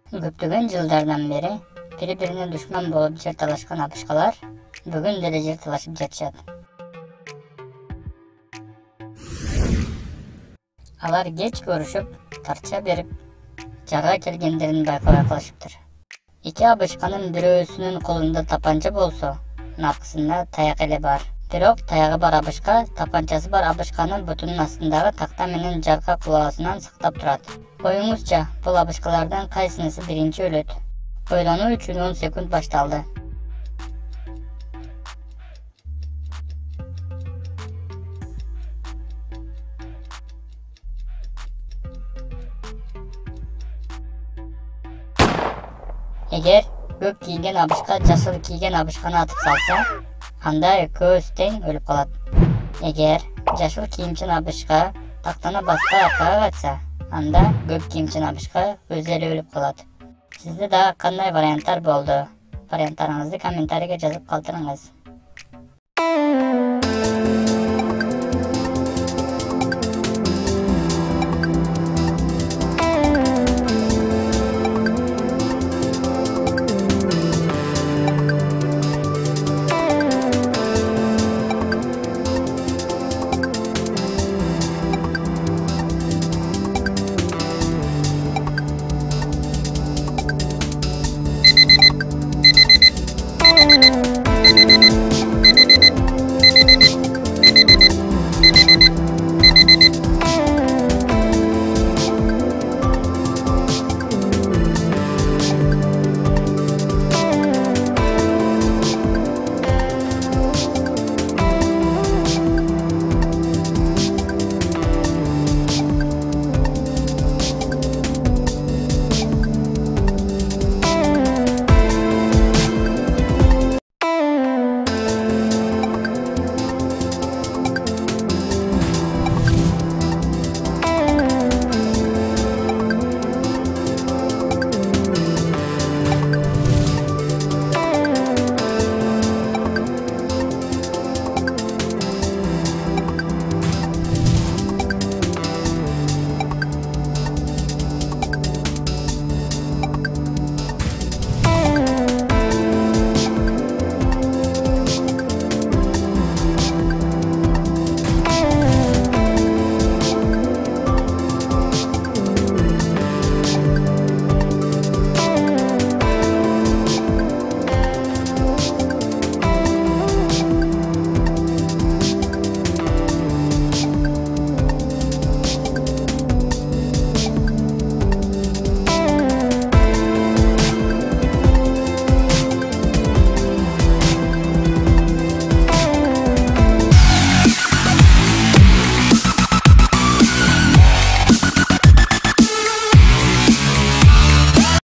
Көптөгөн жылдардан бeri бири-бирине душман болуп жер талашкан абышкалар бүгүн деле жер талашып жатышат. Алар кеч көрүшүп, тарча берип, жага келгендерин байкабай калышыптыр. Эки абышканын бирөөсүнүн колунда тапанча болсо, наркысында таяк эле бар. Бирок таягы бар абышка тапанчасы бар абышканын бутунун астындагы такта менен жарка кулабасынан сактап турат. Оюңузча, бул абышкалардан кайсынысы биринчи өлөт? Ойлонуу үчүн 10 секунд башталды. Эгер көк кийген абышка жашыл кийген абышканы атып салса, анда экөөсү тең өлүп калат. Эгер жашыл кийимчен абышка тактаны баспай аркага качса, анда көк кийимчен абышка өзү эле өлүп калат. Сизде дагы кандай варианттар болду? Варианттарыңызды комментарийге жазып калтырыңыз.